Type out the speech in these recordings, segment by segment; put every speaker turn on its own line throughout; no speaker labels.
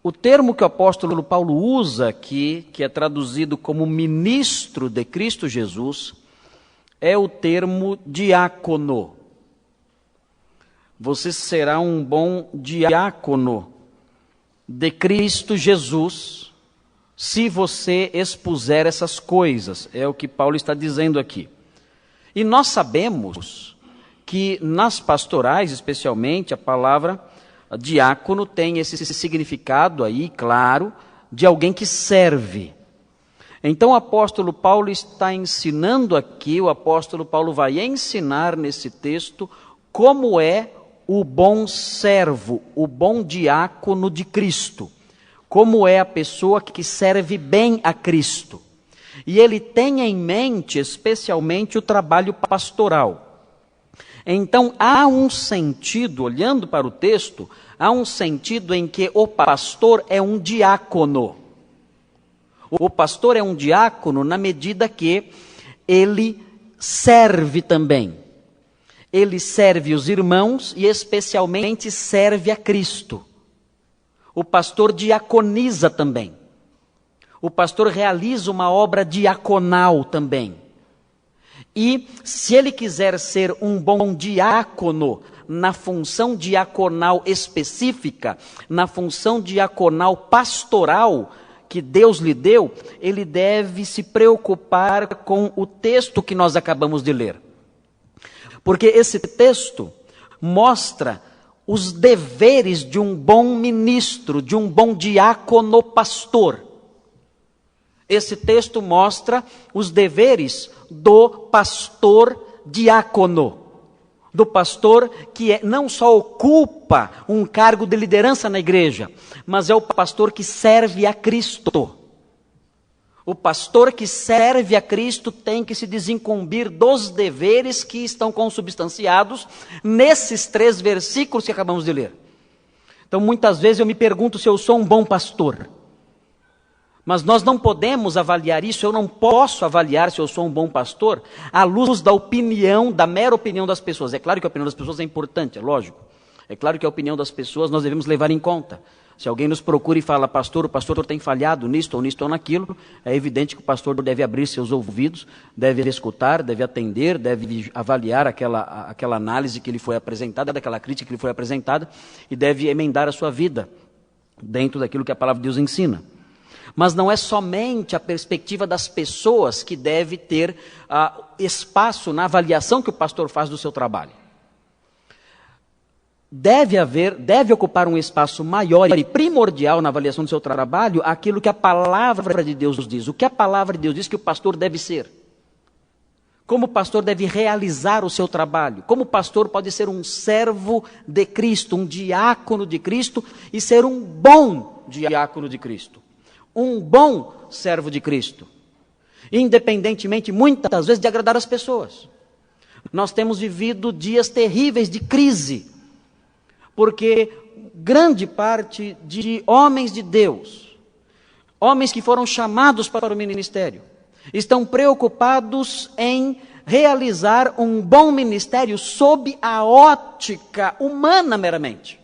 O termo que o apóstolo Paulo usa aqui, que é traduzido como ministro de Cristo Jesus, é o termo diácono. Você será um bom diácono de Cristo Jesus, se você expuser essas coisas. É o que Paulo está dizendo aqui. E nós sabemos que nas pastorais, especialmente, a palavra diácono tem esse significado aí, claro, de alguém que serve. Então o apóstolo Paulo está ensinando aqui, o apóstolo Paulo vai ensinar nesse texto como é o bom servo, o bom diácono de Cristo. Como é a pessoa que serve bem a Cristo. E ele tem em mente especialmente o trabalho pastoral. Então, há um sentido, olhando para o texto, há um sentido em que o pastor é um diácono. O pastor é um diácono na medida que ele serve também. Ele serve os irmãos e especialmente serve a Cristo. O pastor diaconiza também. O pastor realiza uma obra diaconal também. E se ele quiser ser um bom diácono na função diaconal específica, na função diaconal pastoral que Deus lhe deu, ele deve se preocupar com o texto que nós acabamos de ler. Porque esse texto mostra os deveres de um bom ministro, de um bom diácono pastor. Esse texto mostra os deveres do pastor diácono, do pastor que não só ocupa um cargo de liderança na igreja, mas é o pastor que serve a Cristo. O pastor que serve a Cristo tem que se desincumbir dos deveres que estão consubstanciados nesses 3 versículos que acabamos de ler. Então, muitas vezes eu me pergunto se eu sou um bom pastor. Mas nós não podemos avaliar isso, eu não posso avaliar se eu sou um bom pastor à luz da opinião, da mera opinião das pessoas. É claro que a opinião das pessoas é importante, é lógico. É claro que a opinião das pessoas nós devemos levar em conta. Se alguém nos procura e fala, pastor, o pastor tem falhado nisto ou naquilo, é evidente que o pastor deve abrir seus ouvidos, deve escutar, deve atender, deve avaliar aquela análise que lhe foi apresentada, daquela crítica que lhe foi apresentada, e deve emendar a sua vida dentro daquilo que a palavra de Deus ensina. Mas não é somente a perspectiva das pessoas que deve ter espaço na avaliação que o pastor faz do seu trabalho. Deve ocupar um espaço maior e primordial na avaliação do seu trabalho aquilo que a palavra de Deus nos diz. O que a palavra de Deus diz que o pastor deve ser. Como o pastor deve realizar o seu trabalho. Como o pastor pode ser um servo de Cristo, um diácono de Cristo e ser um bom diácono de Cristo. Um bom servo de Cristo, independentemente, muitas vezes, de agradar as pessoas. Nós temos vivido dias terríveis de crise, porque grande parte de homens de Deus, homens que foram chamados para o ministério, estão preocupados em realizar um bom ministério sob a ótica humana meramente.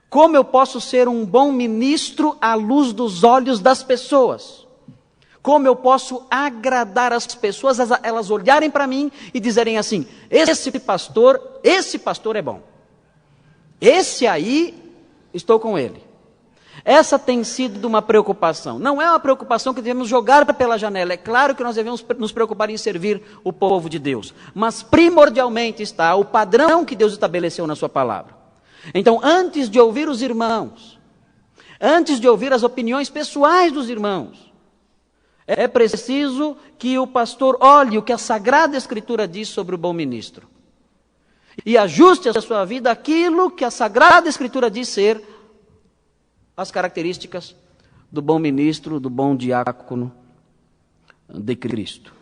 Como eu posso ser um bom ministro à luz dos olhos das pessoas? Como eu posso agradar as pessoas, elas olharem para mim e dizerem assim, esse pastor é bom. Esse aí, estou com ele. Essa tem sido uma preocupação. Não é uma preocupação que devemos jogar pela janela. É claro que nós devemos nos preocupar em servir o povo de Deus. Mas primordialmente está o padrão que Deus estabeleceu na sua palavra. Então, antes de ouvir os irmãos, antes de ouvir as opiniões pessoais dos irmãos, é preciso que o pastor olhe o que a Sagrada Escritura diz sobre o bom ministro. E ajuste a sua vida àquilo que a Sagrada Escritura diz ser as características do bom ministro, do bom diácono de Cristo.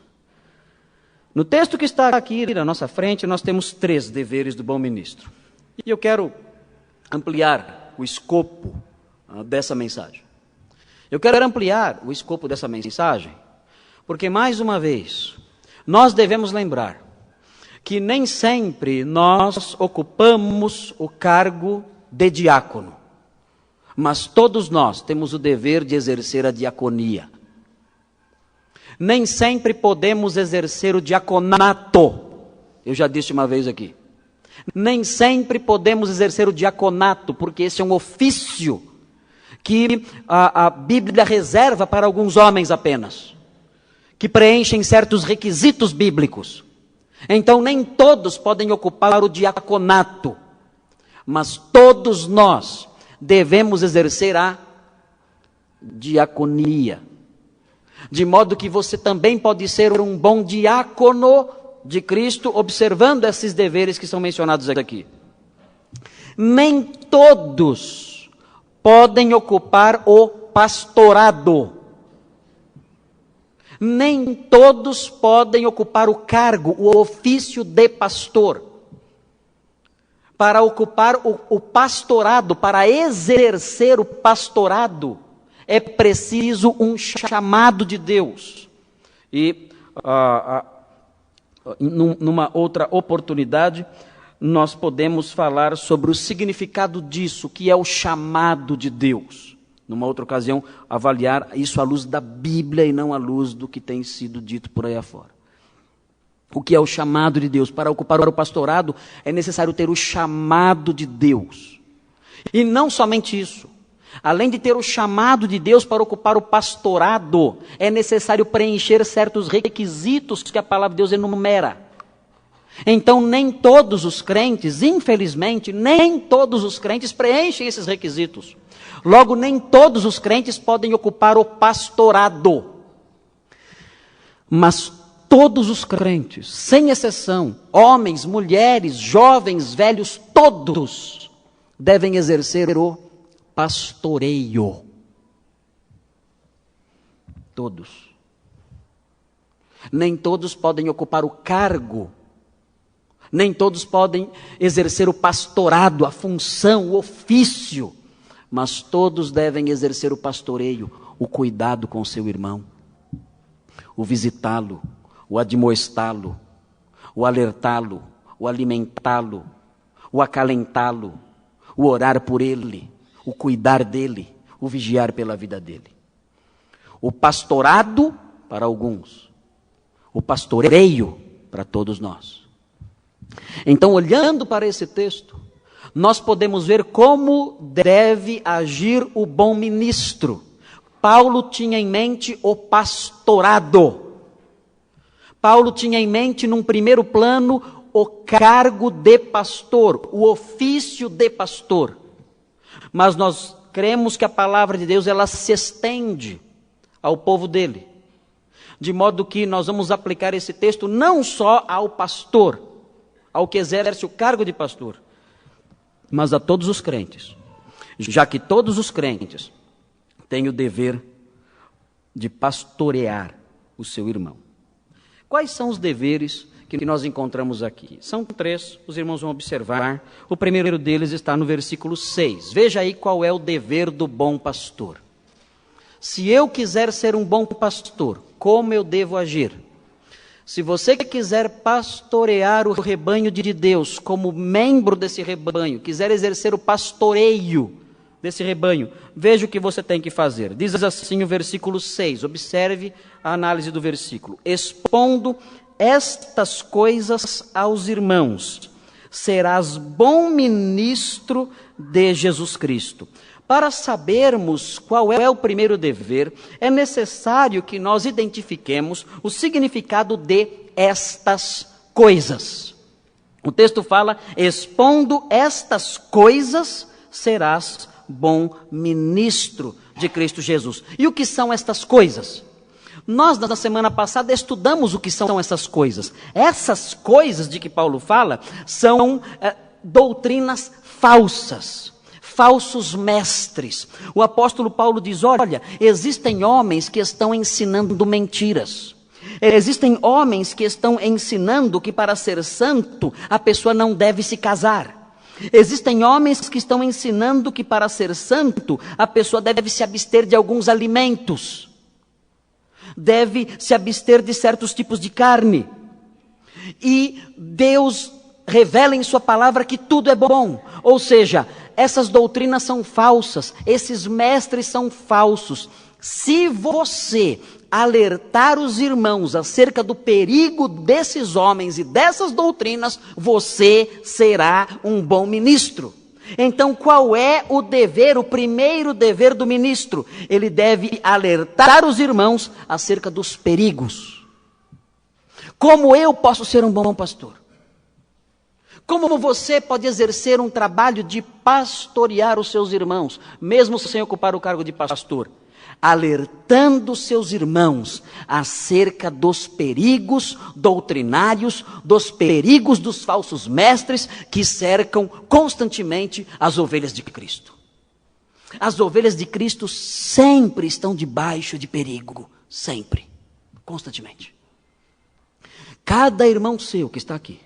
No texto que está aqui na nossa frente, nós temos 3 deveres do bom ministro. E eu quero ampliar o escopo dessa mensagem. Eu quero ampliar o escopo dessa mensagem, porque, mais uma vez, nós devemos lembrar que nem sempre nós ocupamos o cargo de diácono. Mas todos nós temos o dever de exercer a diaconia. Nem sempre podemos exercer o diaconato. Eu já disse uma vez aqui. Nem sempre podemos exercer o diaconato, porque esse é um ofício que a Bíblia reserva para alguns homens apenas, que preenchem certos requisitos bíblicos. Então nem todos podem ocupar o diaconato, mas todos nós devemos exercer a diaconia. De modo que você também pode ser um bom diácono de Cristo, observando esses deveres que são mencionados aqui. Nem todos podem ocupar o pastorado. Nem todos podem ocupar o cargo, o ofício de pastor. Para ocupar o pastorado, para exercer o pastorado, é preciso um chamado de Deus. E numa outra oportunidade, nós podemos falar sobre o significado disso, que é o chamado de Deus. Numa outra ocasião, avaliar isso à luz da Bíblia e não à luz do que tem sido dito por aí afora. O que é o chamado de Deus? Para ocupar o pastorado, é necessário ter o chamado de Deus. E não somente isso. Além de ter o chamado de Deus para ocupar o pastorado, é necessário preencher certos requisitos que a palavra de Deus enumera. Então, nem todos os crentes, infelizmente, nem todos os crentes preenchem esses requisitos. Logo, nem todos os crentes podem ocupar o pastorado. Mas todos os crentes, sem exceção, homens, mulheres, jovens, velhos, todos devem exercer o pastoreio. Todos. Nem todos podem ocupar o cargo. Nem todos podem exercer o pastorado, a função, o ofício. Mas todos devem exercer o pastoreio, o cuidado com seu irmão, o visitá-lo, o admoestá-lo, o alertá-lo, o alimentá-lo, o acalentá-lo, o orar por ele, o cuidar dele, o vigiar pela vida dele. O pastorado para alguns, o pastoreio para todos nós. Então, olhando para esse texto, nós podemos ver como deve agir o bom ministro. Paulo tinha em mente o pastorado. Paulo tinha em mente, num primeiro plano, o cargo de pastor, o ofício de pastor. Mas nós cremos que a palavra de Deus, ela se estende ao povo dele. De modo que nós vamos aplicar esse texto não só ao pastor, ao que exerce o cargo de pastor, mas a todos os crentes, já que todos os crentes têm o dever de pastorear o seu irmão. Quais são os deveres que nós encontramos aqui? São 3, os irmãos vão observar. O primeiro deles está no versículo 6. Veja aí qual é o dever do bom pastor. Se eu quiser ser um bom pastor, como eu devo agir? Se você quiser pastorear o rebanho de Deus, como membro desse rebanho, quiser exercer o pastoreio desse rebanho, veja o que você tem que fazer. Diz assim o versículo 6, observe a análise do versículo. Expondo estas coisas aos irmãos, serás bom ministro de Jesus Cristo. Para sabermos qual é o primeiro dever, é necessário que nós identifiquemos o significado de estas coisas. O texto fala, expondo estas coisas, serás bom ministro de Cristo Jesus. E o que são estas coisas? Nós, na semana passada, estudamos o que são essas coisas. Essas coisas de que Paulo fala são doutrinas falsas. Falsos mestres. O apóstolo Paulo diz, olha, existem homens que estão ensinando mentiras. Existem homens que estão ensinando que para ser santo, a pessoa não deve se casar. Existem homens que estão ensinando que para ser santo, a pessoa deve se abster de alguns alimentos. Deve se abster de certos tipos de carne. E Deus revela em sua palavra que tudo é bom. Ou seja, Essas doutrinas são falsas, esses mestres são falsos. Se você alertar os irmãos acerca do perigo desses homens e dessas doutrinas, você será um bom ministro. Então, qual é o dever, o primeiro dever do ministro? Ele deve alertar os irmãos acerca dos perigos. Como eu posso ser um bom pastor? Como você pode exercer um trabalho de pastorear os seus irmãos, mesmo sem ocupar o cargo de pastor? Alertando seus irmãos acerca dos perigos doutrinários, dos perigos dos falsos mestres que cercam constantemente as ovelhas de Cristo. As ovelhas de Cristo sempre estão debaixo de perigo, sempre, constantemente. Cada irmão seu que está aqui,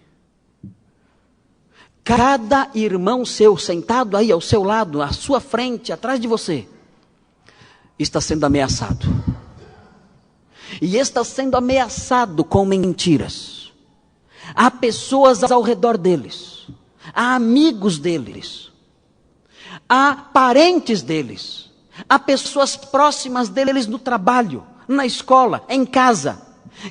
cada irmão seu sentado aí ao seu lado, à sua frente, atrás de você, está sendo ameaçado. E está sendo ameaçado com mentiras. Há pessoas ao redor deles. Há amigos deles. Há parentes deles. Há pessoas próximas deles no trabalho, na escola, em casa,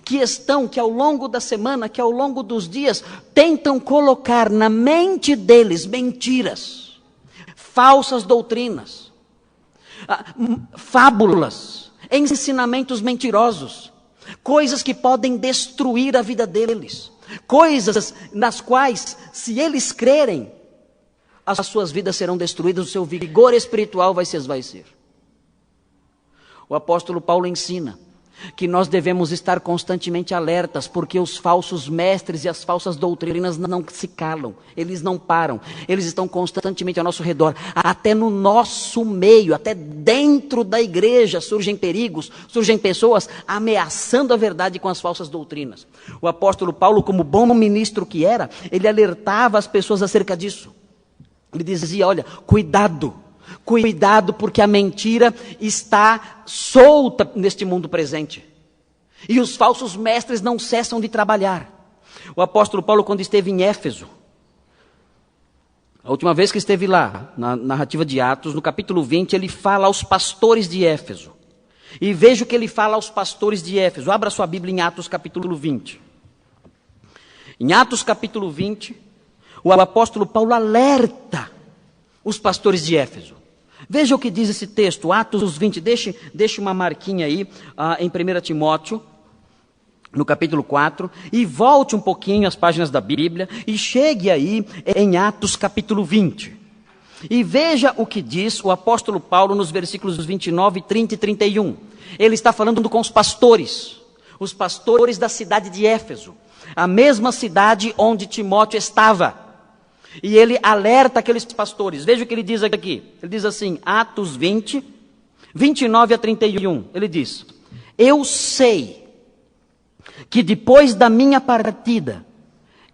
que ao longo da semana, que ao longo dos dias, tentam colocar na mente deles mentiras, falsas doutrinas, fábulas, ensinamentos mentirosos, coisas que podem destruir a vida deles, coisas nas quais, se eles crerem, as suas vidas serão destruídas, o seu vigor espiritual vai se esvaecer. O apóstolo Paulo ensina que nós devemos estar constantemente alertas, porque os falsos mestres e as falsas doutrinas não se calam, eles não param, eles estão constantemente ao nosso redor, até no nosso meio, até dentro da igreja surgem perigos, surgem pessoas ameaçando a verdade com as falsas doutrinas. O apóstolo Paulo, como bom ministro que era, ele alertava as pessoas acerca disso. Ele dizia, olha, cuidado, porque a mentira está solta neste mundo presente. E os falsos mestres não cessam de trabalhar. O apóstolo Paulo, quando esteve em Éfeso, a última vez que esteve lá, na narrativa de Atos, no capítulo 20, ele fala aos pastores de Éfeso. E veja o que ele fala aos pastores de Éfeso. Abra sua Bíblia em Atos capítulo 20. Em Atos capítulo 20, o apóstolo Paulo alerta os pastores de Éfeso. Veja o que diz esse texto, Atos 20, deixe uma marquinha aí em 1 Timóteo, no capítulo 4, e volte um pouquinho as páginas da Bíblia, e chegue aí em Atos capítulo 20. E veja o que diz o apóstolo Paulo nos versículos 29, 30 e 31. Ele está falando com os pastores da cidade de Éfeso, a mesma cidade onde Timóteo estava. E ele alerta aqueles pastores. Veja o que ele diz aqui. Ele diz assim, Atos 20, 29 a 31. Ele diz, eu sei que depois da minha partida,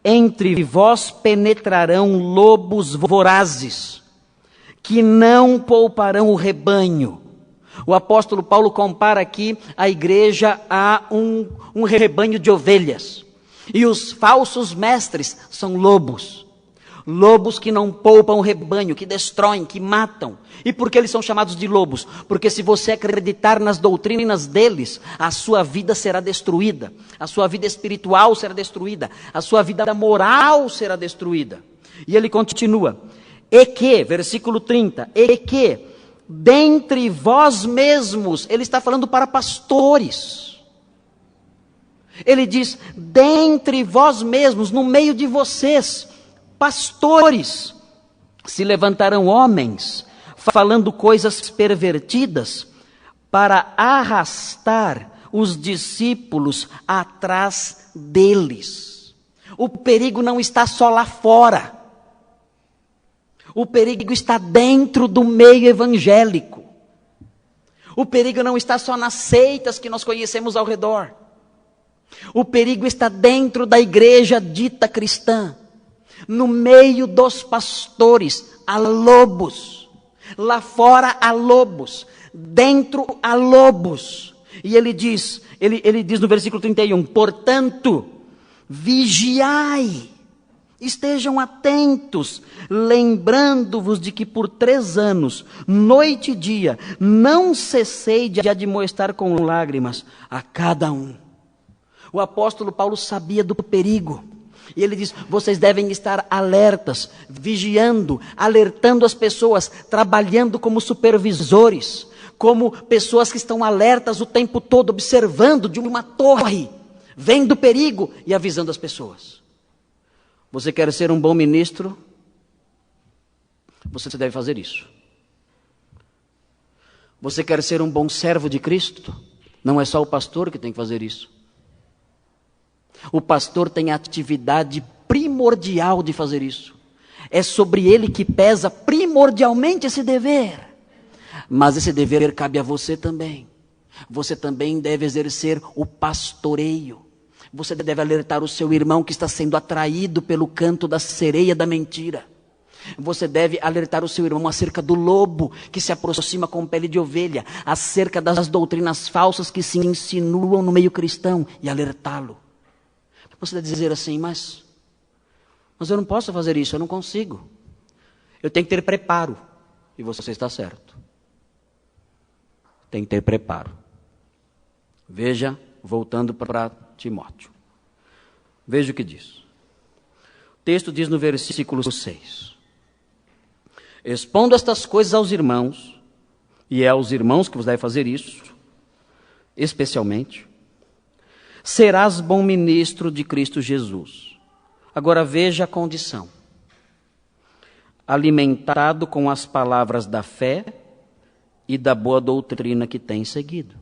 entre vós penetrarão lobos vorazes, que não pouparão o rebanho. O apóstolo Paulo compara aqui a igreja a um rebanho de ovelhas. E os falsos mestres são lobos. Lobos que não poupam o rebanho, que destroem, que matam. E por que eles são chamados de lobos? Porque se você acreditar nas doutrinas deles, a sua vida será destruída. A sua vida espiritual será destruída. A sua vida moral será destruída. E ele continua. E que, versículo 30, e que, dentre vós mesmos, ele está falando para pastores. Ele diz, dentre vós mesmos, no meio de vocês, pastores, se levantarão homens, falando coisas pervertidas, para arrastar os discípulos atrás deles. O perigo não está só lá fora. O perigo está dentro do meio evangélico. O perigo não está só nas seitas que nós conhecemos ao redor. O perigo está dentro da igreja dita cristã. No meio dos pastores, há lobos. Lá fora há lobos. Dentro há lobos. E ele diz no versículo 31, portanto, vigiai. Estejam atentos, lembrando-vos de que por 3 anos, noite e dia, não cessei de admoestar com lágrimas a cada um. O apóstolo Paulo sabia do perigo. E ele diz, vocês devem estar alertas, vigiando, alertando as pessoas, trabalhando como supervisores, como pessoas que estão alertas o tempo todo, observando de uma torre, vendo o perigo e avisando as pessoas. Você quer ser um bom ministro? Você deve fazer isso. Você quer ser um bom servo de Cristo? Não é só o pastor que tem que fazer isso. O pastor tem a atividade primordial de fazer isso. É sobre ele que pesa primordialmente esse dever. Mas esse dever cabe a você também. Você também deve exercer o pastoreio. Você deve alertar o seu irmão que está sendo atraído pelo canto da sereia da mentira. Você deve alertar o seu irmão acerca do lobo que se aproxima com pele de ovelha, acerca das doutrinas falsas que se insinuam no meio cristão e alertá-lo. Você deve dizer assim, mas eu não posso fazer isso, eu não consigo. Eu tenho que ter preparo. E você está certo. Tem que ter preparo. Veja, voltando para Timóteo. Veja o que diz. O texto diz no versículo 6. Expondo estas coisas aos irmãos, e é aos irmãos que você deve fazer isso, especialmente, serás bom ministro de Cristo Jesus. Agora veja a condição. Alimentado com as palavras da fé e da boa doutrina que tem seguido.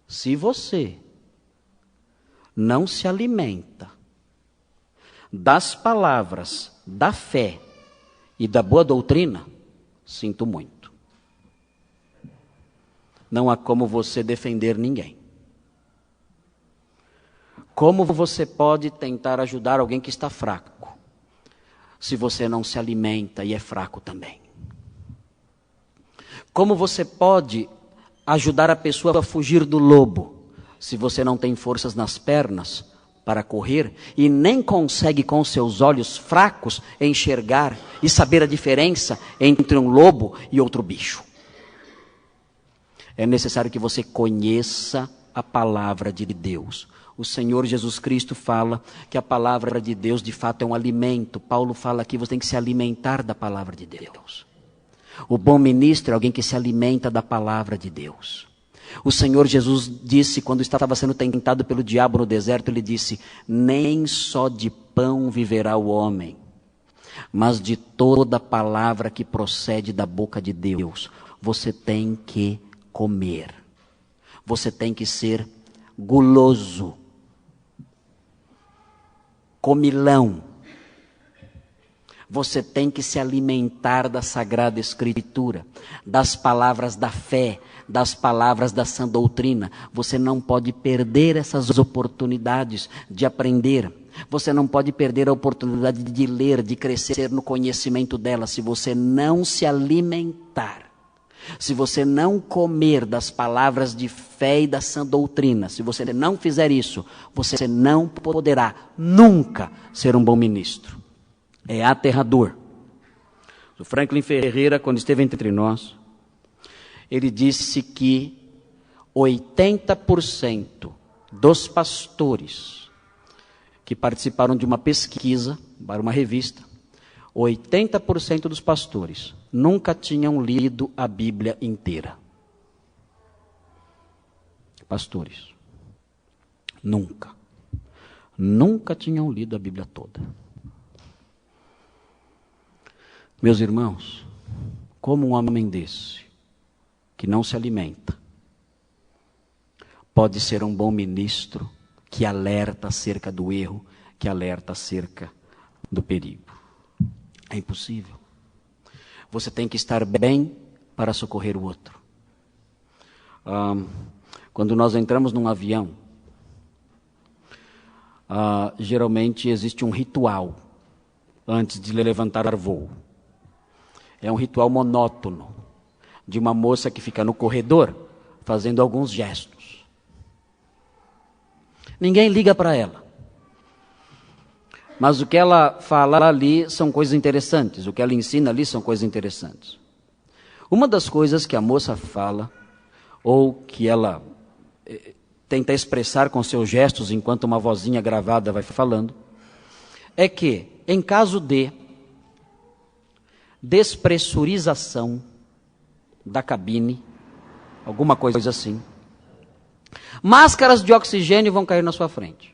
Se você não se alimenta das palavras da fé e da boa doutrina, sinto muito. Não há como você defender ninguém. Como você pode tentar ajudar alguém que está fraco, se você não se alimenta e é fraco também? Como você pode ajudar a pessoa a fugir do lobo, se você não tem forças nas pernas para correr e nem consegue com seus olhos fracos enxergar e saber a diferença entre um lobo e outro bicho? É necessário que você conheça a palavra de Deus. O Senhor Jesus Cristo fala que a palavra de Deus de fato é um alimento. Paulo fala que você tem que se alimentar da palavra de Deus. O bom ministro é alguém que se alimenta da palavra de Deus. O Senhor Jesus disse, quando estava sendo tentado pelo diabo no deserto, ele disse, nem só de pão viverá o homem, mas de toda palavra que procede da boca de Deus. Você tem que comer. Você tem que ser guloso, comilão. Você tem que se alimentar da Sagrada Escritura, das palavras da fé, das palavras da sã doutrina. Você não pode perder essas oportunidades de aprender. Você não pode perder a oportunidade de ler, de crescer no conhecimento dela, se você não se alimentar. Se você não comer das palavras de fé e da sã doutrina, se você não fizer isso, você não poderá nunca ser um bom ministro. É aterrador. O Franklin Ferreira, quando esteve entre nós, ele disse que 80% dos pastores que participaram de uma pesquisa para uma revista, 80% dos pastores nunca tinham lido a Bíblia inteira. Pastores. Nunca tinham lido a Bíblia toda. Meus irmãos, como um homem desse, que não se alimenta, pode ser um bom ministro que alerta acerca do erro, que alerta acerca do perigo? É impossível. Você tem que estar bem para socorrer o outro. Quando nós entramos num avião, geralmente existe um ritual antes de levantar voo. É um ritual monótono, de uma moça que fica no corredor, fazendo alguns gestos. Ninguém liga para ela. Mas o que ela fala ali são coisas interessantes, o que ela ensina ali são coisas interessantes. Uma das coisas que a moça fala, ou que ela tenta expressar com seus gestos, enquanto uma vozinha gravada vai falando, é que, em caso de despressurização da cabine, alguma coisa assim, máscaras de oxigênio vão cair na sua frente.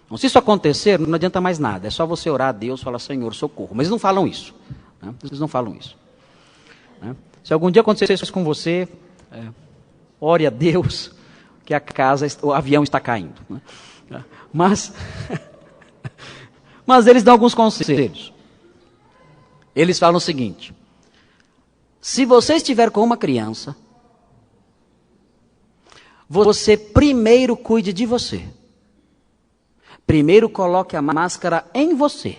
Então, se isso acontecer, não adianta mais nada. É só você orar a Deus e falar, Senhor, socorro. Mas eles não falam isso. Né? Eles não falam isso. Né? Se algum dia acontecer isso com você, ore a Deus que o avião está caindo. Né? Mas eles dão alguns conselhos. Eles falam o seguinte: se você estiver com uma criança, você primeiro cuide de você. Primeiro coloque a máscara em você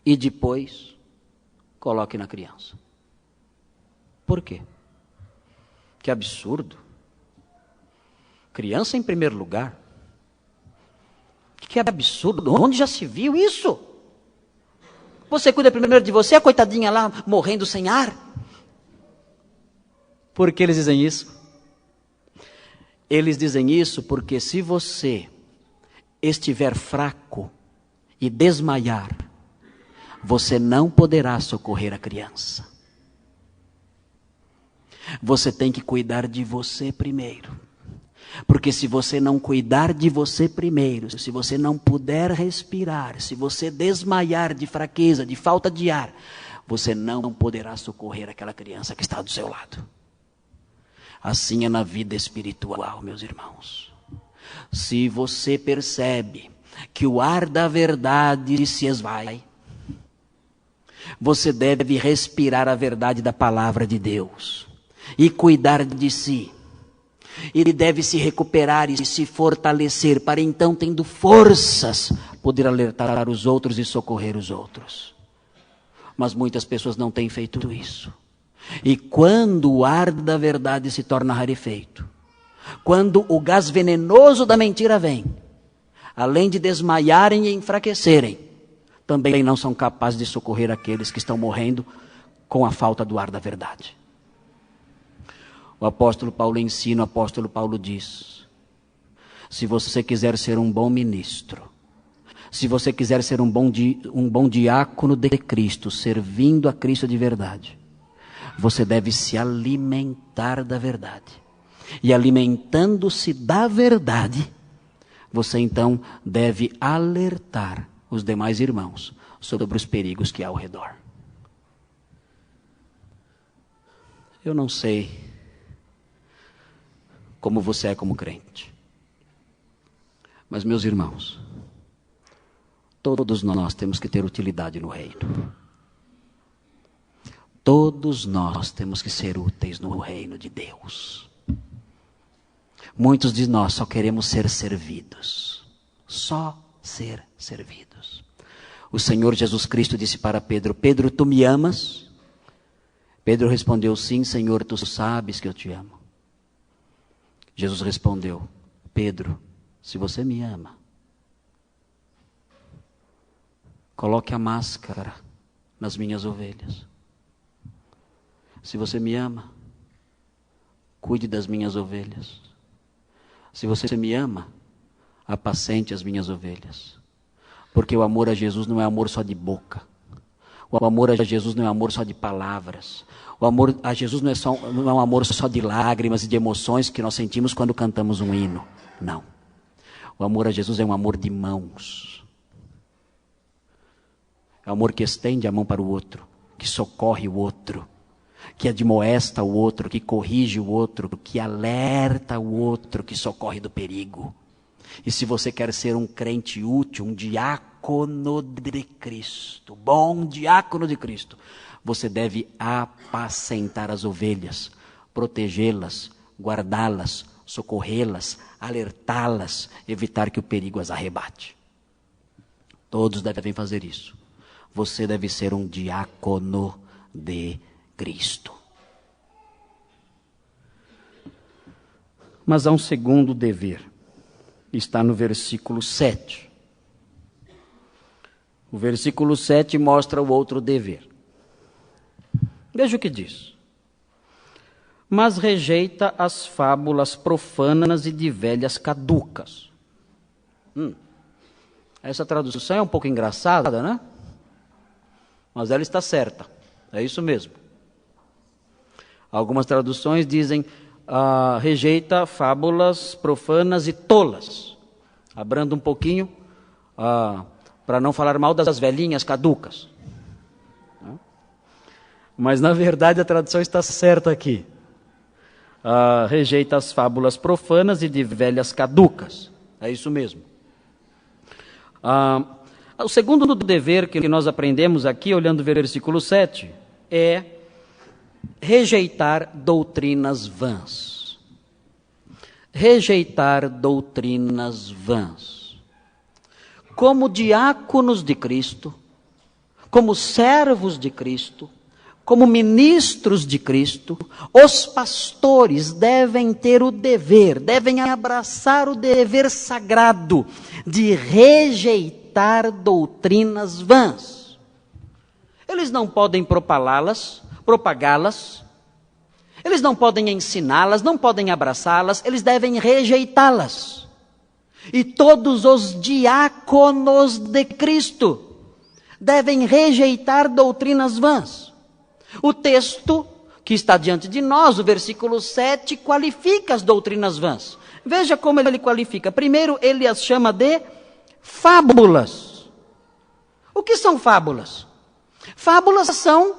e depois coloque na criança. Por quê? Que absurdo. Criança em primeiro lugar. Que absurdo. Onde já se viu isso? Você cuida primeiro de você, a coitadinha lá morrendo sem ar. Por que eles dizem isso? Eles dizem isso porque se você estiver fraco e desmaiar, você não poderá socorrer a criança. Você tem que cuidar de você primeiro. Porque se você não cuidar de você primeiro, se você não puder respirar, se você desmaiar de fraqueza, de falta de ar, você não poderá socorrer aquela criança que está do seu lado. Assim é na vida espiritual, meus irmãos. Se você percebe que o ar da verdade se esvai, você deve respirar a verdade da palavra de Deus e cuidar de si. Ele deve se recuperar e se fortalecer para então, tendo forças, poder alertar os outros e socorrer os outros. Mas muitas pessoas não têm feito isso. E quando o ar da verdade se torna rarefeito, quando o gás venenoso da mentira vem, além de desmaiarem e enfraquecerem, também não são capazes de socorrer aqueles que estão morrendo com a falta do ar da verdade. O apóstolo Paulo ensina, o apóstolo Paulo diz: se você quiser ser um bom ministro, se você quiser ser um bom diácono de Cristo, servindo a Cristo de verdade, você deve se alimentar da verdade. E alimentando-se da verdade, você então deve alertar os demais irmãos sobre os perigos que há ao redor. Eu não sei como você é como crente, mas, meus irmãos, todos nós temos que ter utilidade no reino. Todos nós temos que ser úteis no reino de Deus. Muitos de nós só queremos ser servidos. Só ser servidos. O Senhor Jesus Cristo disse para Pedro: Pedro, tu me amas? Pedro respondeu: sim, Senhor, tu sabes que eu te amo. Jesus respondeu: Pedro, se você me ama, coloque a máscara nas minhas ovelhas. Se você me ama, cuide das minhas ovelhas. Se você me ama, apacente as minhas ovelhas. Porque o amor a Jesus não é amor só de boca. O amor a Jesus não é amor só de palavras. O amor a Jesus não é um amor só de lágrimas e de emoções que nós sentimos quando cantamos um hino. Não. O amor a Jesus é um amor de mãos. É um amor que estende a mão para o outro, que socorre o outro, que admoesta o outro, que corrige o outro, que alerta o outro, que socorre do perigo. E se você quer ser um crente útil, um diácono de Cristo, bom diácono de Cristo, você deve apacentar as ovelhas, protegê-las, guardá-las, socorrê-las, alertá-las, evitar que o perigo as arrebate. Todos devem fazer isso. Você deve ser um diácono de Cristo. Mas há um segundo dever. Está no versículo 7. O versículo 7 mostra o outro dever. Veja o que diz. Mas rejeita as fábulas profanas e de velhas caducas. Essa tradução é um pouco engraçada, né? Mas ela está certa. É isso mesmo. Algumas traduções dizem rejeita fábulas profanas e tolas. Abrando um pouquinho para não falar mal das velhinhas caducas. Mas na verdade a tradução está certa aqui. Rejeita as fábulas profanas e de velhas caducas. É isso mesmo. O segundo dever que nós aprendemos aqui, olhando o versículo 7, é rejeitar doutrinas vãs. Rejeitar doutrinas vãs. Como diáconos de Cristo, como servos de Cristo, como ministros de Cristo, os pastores devem ter o dever, devem abraçar o dever sagrado de rejeitar doutrinas vãs. Eles não podem propagá-las, eles não podem ensiná-las, não podem abraçá-las, eles devem rejeitá-las. E todos os diáconos de Cristo devem rejeitar doutrinas vãs. O texto que está diante de nós, o versículo 7, qualifica as doutrinas vãs. Veja como ele qualifica. Primeiro, ele as chama de fábulas. O que são fábulas? Fábulas são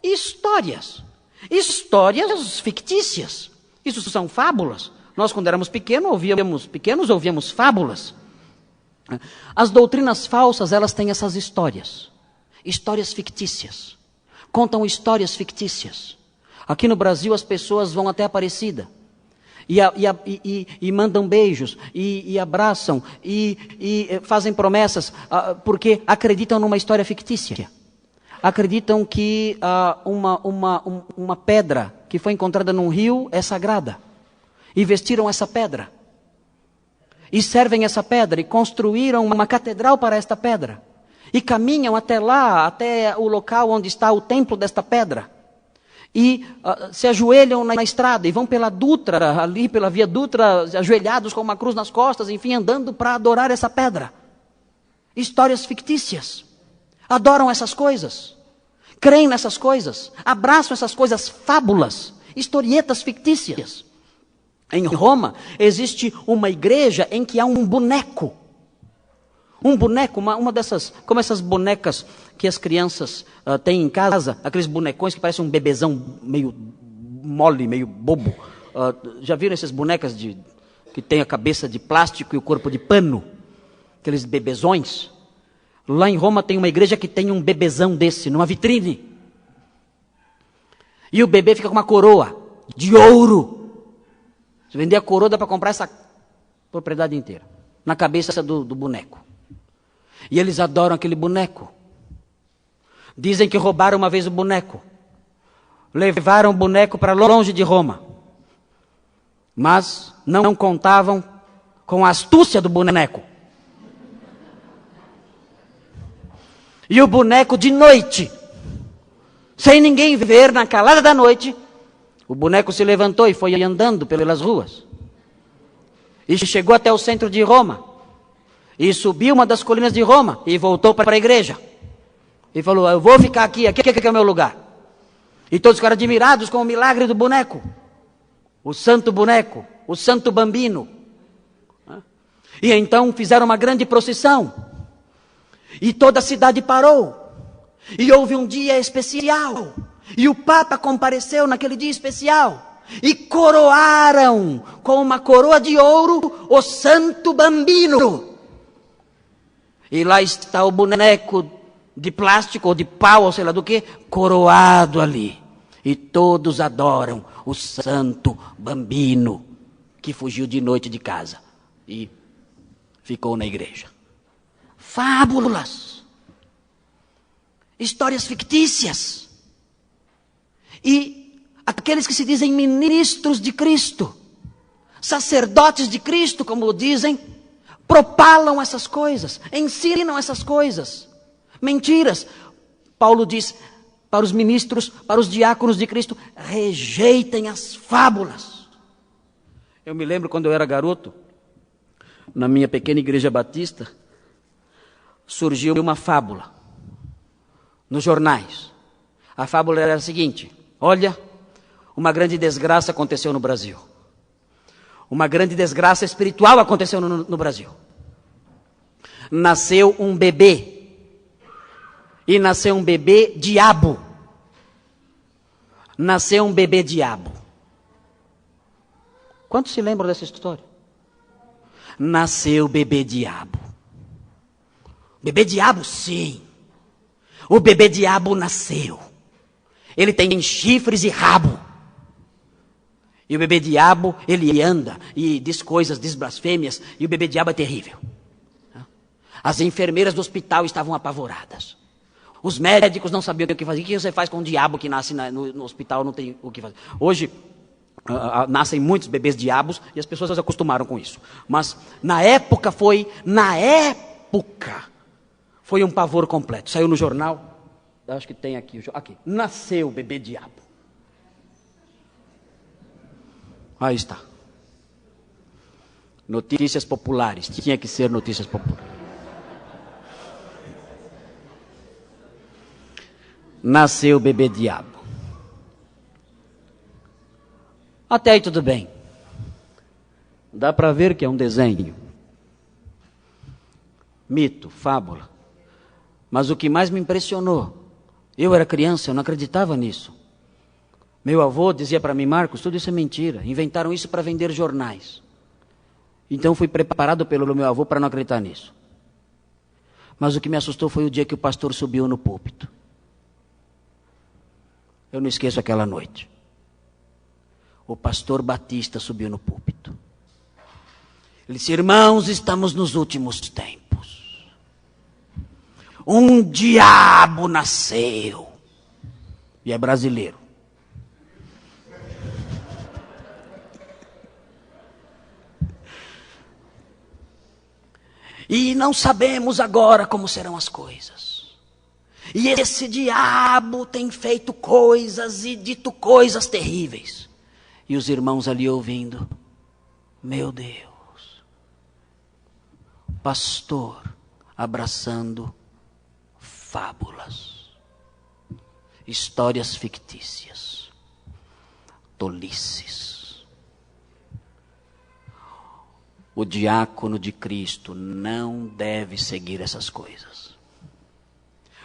histórias. Histórias fictícias. Isso são fábulas. Nós, quando éramos pequenos, ouvíamos fábulas. As doutrinas falsas, elas têm essas histórias. Histórias fictícias. Contam histórias fictícias. Aqui no Brasil as pessoas vão até Aparecida e mandam beijos, e abraçam, e fazem promessas, porque acreditam numa história fictícia. Acreditam que uma pedra que foi encontrada num rio é sagrada. E vestiram essa pedra. E servem essa pedra, e construíram uma catedral para esta pedra. E caminham até lá, até o local onde está o templo desta pedra. E se ajoelham na estrada e vão pela Dutra, ali pela Via Dutra, ajoelhados com uma cruz nas costas, enfim, andando para adorar essa pedra. Histórias fictícias. Adoram essas coisas. Creem nessas coisas. Abraçam essas coisas, fábulas, historietas fictícias. Em Roma, existe uma igreja em que há um boneco. Um boneco, uma dessas, como essas bonecas que as crianças têm em casa, aqueles bonecões que parecem um bebezão meio mole, meio bobo. Já viram essas bonecas que tem a cabeça de plástico e o corpo de pano? Aqueles bebezões. Lá em Roma tem uma igreja que tem um bebezão desse, numa vitrine. E o bebê fica com uma coroa de ouro. Se vender a coroa, dá para comprar essa propriedade inteira. Na cabeça do boneco. E eles adoram aquele boneco. Dizem que roubaram uma vez o boneco. Levaram o boneco para longe de Roma. Mas não contavam com a astúcia do boneco. E o boneco de noite, sem ninguém ver, na calada da noite, o boneco se levantou e foi andando pelas ruas. E chegou até o centro de Roma. E subiu uma das colinas de Roma e voltou para a igreja. E falou, eu vou ficar aqui é o meu lugar. E todos ficaram admirados com o milagre do boneco. O santo boneco, o santo bambino. E então fizeram uma grande procissão. E toda a cidade parou. E houve um dia especial. E o Papa compareceu naquele dia especial. E coroaram com uma coroa de ouro o santo bambino. E lá está o boneco de plástico ou de pau, ou sei lá do que, coroado ali. E todos adoram o santo bambino que fugiu de noite de casa e ficou na igreja. Fábulas. Histórias fictícias. E aqueles que se dizem ministros de Cristo, sacerdotes de Cristo, como dizem, propalam essas coisas, ensinam essas coisas. Mentiras. Paulo diz para os ministros, para os diáconos de Cristo, rejeitem as fábulas. Eu me lembro quando eu era garoto, na minha pequena igreja batista, surgiu uma fábula nos jornais. A fábula era a seguinte: olha, uma grande desgraça aconteceu no Brasil. Uma grande desgraça espiritual aconteceu no Brasil. Nasceu um bebê. E nasceu um bebê diabo. Nasceu um bebê diabo. Quantos se lembram dessa história? Nasceu o bebê diabo. Bebê diabo, sim. O bebê diabo nasceu. Ele tem chifres e rabo. E o bebê diabo, ele anda e diz coisas, diz blasfêmias. E o bebê diabo é terrível. As enfermeiras do hospital estavam apavoradas. Os médicos não sabiam o que fazer. O que você faz com um diabo que nasce no hospital? Não tem o que fazer. Hoje, nascem muitos bebês diabos e as pessoas se acostumaram com isso. Mas na época foi um pavor completo. Saiu no jornal, acho que tem aqui, nasceu o bebê diabo. Aí está. Notícias populares, tinha que ser notícias populares. Nasceu o bebê diabo. Até aí tudo bem. Dá para ver que é um desenho. Mito, fábula. Mas o que mais me impressionou, eu era criança, eu não acreditava nisso. Meu avô dizia para mim: Marcos, tudo isso é mentira. Inventaram isso para vender jornais. Então fui preparado pelo meu avô para não acreditar nisso. Mas o que me assustou foi o dia que o pastor subiu no púlpito. Eu não esqueço aquela noite. O pastor Batista subiu no púlpito. Ele disse: irmãos, estamos nos últimos tempos. Um diabo nasceu. E é brasileiro. E não sabemos agora como serão as coisas. E esse diabo tem feito coisas e dito coisas terríveis. E os irmãos ali ouvindo: meu Deus. Pastor abraçando fábulas, histórias fictícias, tolices. O diácono de Cristo não deve seguir essas coisas.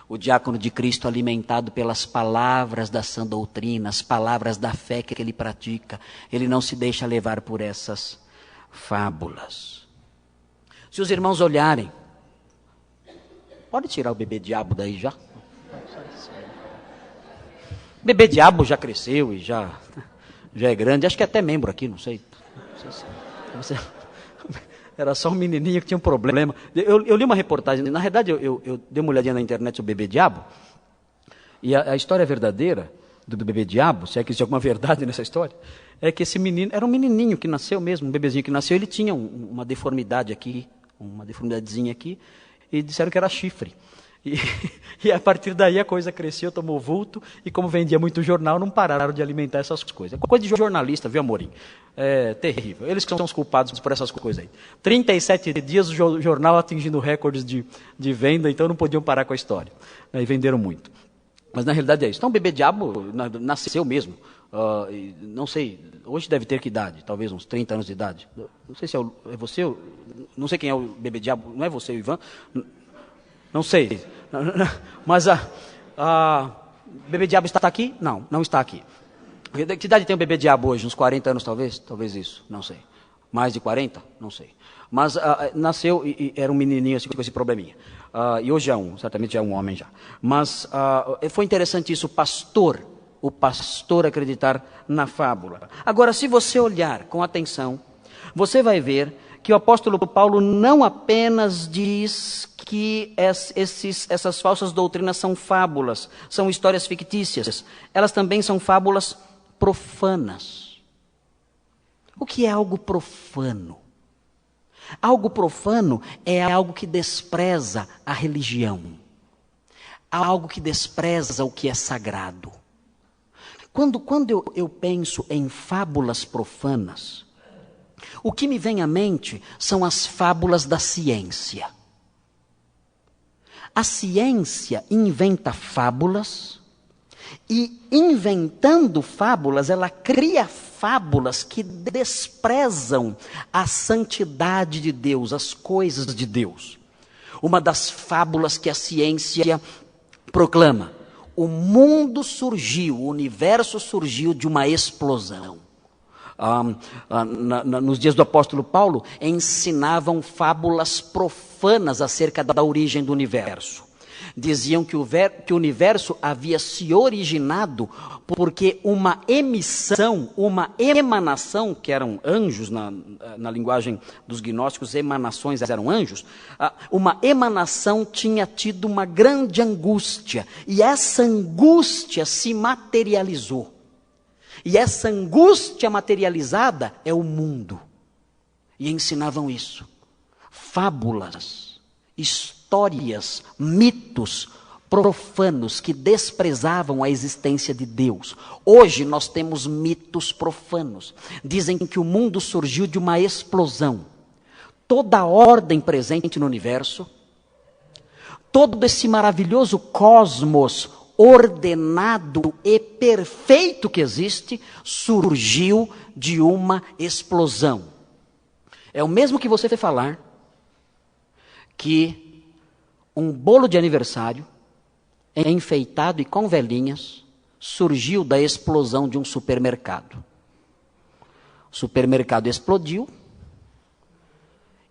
O diácono de Cristo, alimentado pelas palavras da sã doutrina, as palavras da fé que ele pratica, ele não se deixa levar por essas fábulas. Se os irmãos olharem, pode tirar o bebê diabo daí já? O bebê diabo já cresceu e já é grande, acho que é até membro aqui, não sei. Era só um menininho que tinha um problema. Eu li uma reportagem, na verdade eu dei uma olhadinha na internet sobre o bebê diabo, e a história verdadeira do bebê diabo, se é que existe alguma verdade nessa história, é que esse menino, era um menininho que nasceu mesmo, um bebezinho que nasceu, ele tinha uma deformidade aqui, uma deformidadezinha aqui, e disseram que era chifre. E a partir daí a coisa cresceu, tomou vulto, e como vendia muito jornal, não pararam de alimentar essas coisas. É coisa de jornalista, viu, Amorim? É terrível. Eles que são os culpados por essas coisas aí. 37 dias o jornal atingindo recordes de venda, então não podiam parar com a história. E venderam muito. Mas na realidade é isso. Então o bebê diabo nasceu mesmo. Não sei, hoje deve ter que idade? Talvez uns 30 anos de idade. Não sei se é você, não sei quem é o bebê diabo, não é você, o Ivan? Não sei, mas o bebê diabo está aqui? Não, não está aqui. Que idade tem o bebê diabo hoje? Uns 40 anos talvez? Talvez isso, não sei. Mais de 40? Não sei. Mas nasceu e era um menininho assim, com esse probleminha. E hoje certamente já é um homem já. Mas foi interessante isso, o pastor acreditar na fábula. Agora, se você olhar com atenção, você vai ver que o apóstolo Paulo não apenas diz que essas falsas doutrinas são fábulas, são histórias fictícias, elas também são fábulas profanas. O que é algo profano? Algo profano é algo que despreza a religião. Há algo que despreza o que é sagrado. Quando eu penso em fábulas profanas, o que me vem à mente são as fábulas da ciência. A ciência inventa fábulas e, inventando fábulas, ela cria fábulas que desprezam a santidade de Deus, as coisas de Deus. Uma das fábulas que a ciência proclama: o mundo surgiu, o universo surgiu de uma explosão. Nos dias do apóstolo Paulo, ensinavam fábulas profanas acerca da origem do universo. Diziam que o universo havia se originado porque uma emissão, uma emanação, que eram anjos, na linguagem dos gnósticos, emanações eram anjos, uma emanação tinha tido uma grande angústia, e essa angústia se materializou. E essa angústia materializada é o mundo. E ensinavam isso. Fábulas, histórias, mitos profanos que desprezavam a existência de Deus. Hoje nós temos mitos profanos. Dizem que o mundo surgiu de uma explosão. Toda a ordem presente no universo, todo esse maravilhoso cosmos ordenado e perfeito que existe, surgiu de uma explosão. É o mesmo que você falar que um bolo de aniversário, enfeitado e com velinhas, surgiu da explosão de um supermercado. O supermercado explodiu,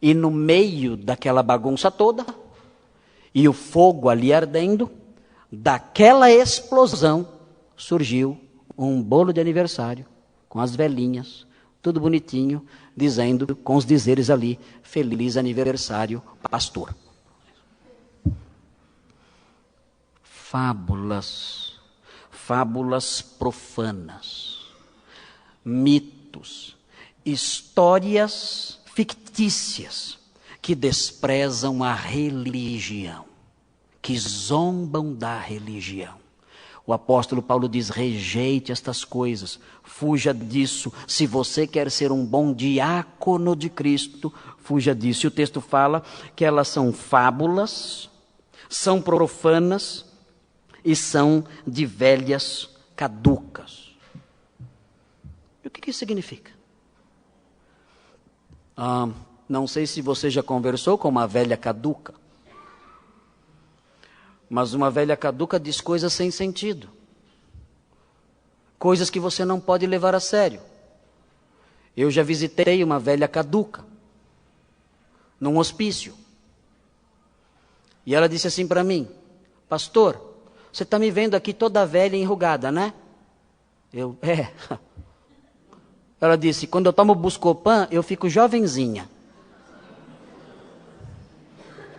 e no meio daquela bagunça toda, e o fogo ali ardendo, daquela explosão surgiu um bolo de aniversário, com as velinhas, tudo bonitinho, dizendo, com os dizeres ali: feliz aniversário, pastor. Fábulas profanas, mitos, histórias fictícias que desprezam a religião, que zombam da religião. O apóstolo Paulo diz: rejeite estas coisas, fuja disso. Se você quer ser um bom diácono de Cristo, fuja disso. E o texto fala que elas são fábulas, são profanas e são de velhas caducas. E o que isso significa? Não sei se você já conversou com uma velha caduca. Mas uma velha caduca diz coisas sem sentido. Coisas que você não pode levar a sério. Eu já visitei uma velha caduca, num hospício. E ela disse assim para mim: pastor, você está me vendo aqui toda velha e enrugada, né? É. Ela disse: quando eu tomo Buscopan, eu fico jovenzinha.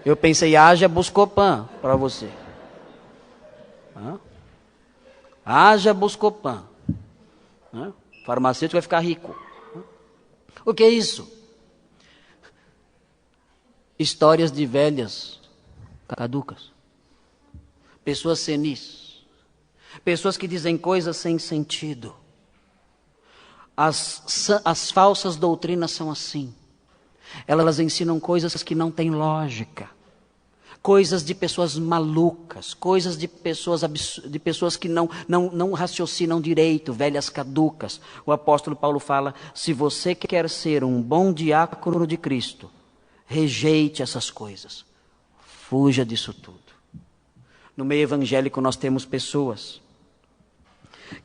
Eu pensei: haja Buscopan para você. Haja Buscopan. O farmacêutico vai ficar rico. O que é isso? Histórias de velhas caducas. Pessoas senis. Pessoas que dizem coisas sem sentido. As falsas doutrinas são assim. Elas ensinam coisas que não têm lógica. Coisas de pessoas malucas, coisas de pessoas que não raciocinam direito, velhas caducas. O apóstolo Paulo fala: se você quer ser um bom diácono de Cristo, rejeite essas coisas, fuja disso tudo. No meio evangélico nós temos pessoas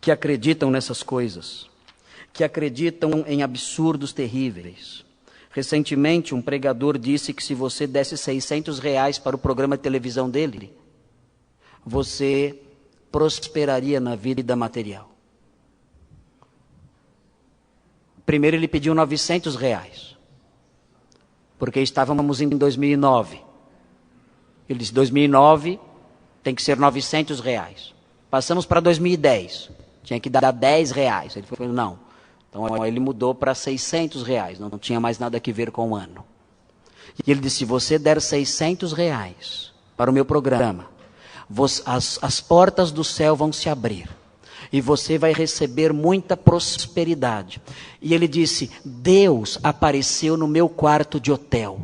que acreditam nessas coisas, que acreditam em absurdos terríveis. Recentemente, um pregador disse que se você desse R$600 para o programa de televisão dele, você prosperaria na vida material. Primeiro ele pediu R$900, porque estávamos em 2009. Ele disse: 2009 tem que ser R$900. Passamos para 2010, tinha que dar R$10. Ele falou: não. Então ele mudou para R$600, não tinha mais nada a ver com o ano. E ele disse: se você der R$600 para o meu programa, as portas do céu vão se abrir. E você vai receber muita prosperidade. E ele disse, Deus apareceu no meu quarto de hotel.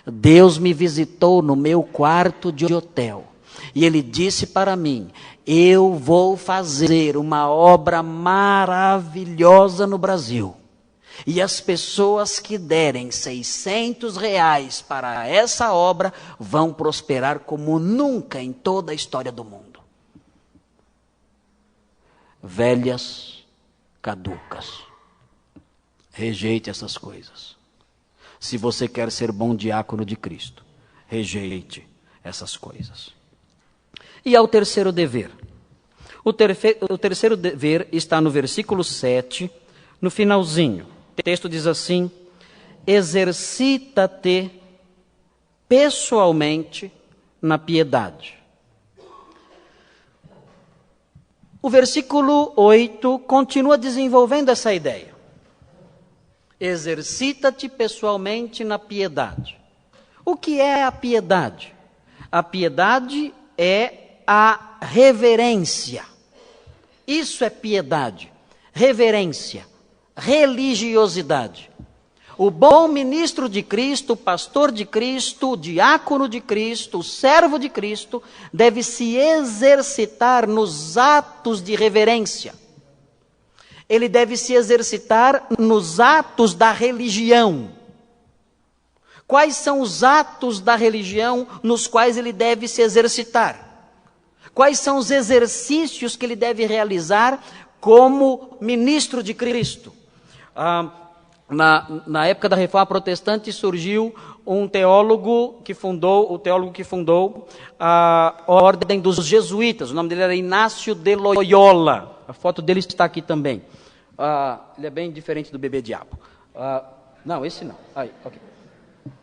Deus me visitou no meu quarto de hotel. E ele disse para mim, eu vou fazer uma obra maravilhosa no Brasil. E as pessoas que derem R$600 para essa obra vão prosperar como nunca em toda a história do mundo. Velhas, caducas. Rejeite essas coisas. Se você quer ser bom diácono de Cristo, rejeite essas coisas. E ao terceiro dever. O terceiro dever está no versículo 7, no finalzinho. O texto diz assim, exercita-te pessoalmente na piedade. O versículo 8 continua desenvolvendo essa ideia. Exercita-te pessoalmente na piedade. O que é a piedade? A piedade é a reverência. Isso é piedade, reverência, religiosidade. O bom ministro de Cristo, o pastor de Cristo, o diácono de Cristo, o servo de Cristo, deve se exercitar nos atos de reverência. Ele deve se exercitar nos atos da religião. Quais são os atos da religião nos quais ele deve se exercitar? Quais são os exercícios que ele deve realizar como ministro de Cristo? Na época da Reforma Protestante surgiu um teólogo que fundou a Ordem dos Jesuítas. O nome dele era Inácio de Loyola. A foto dele está aqui também. Ele é bem diferente do bebê diabo. Não, esse não.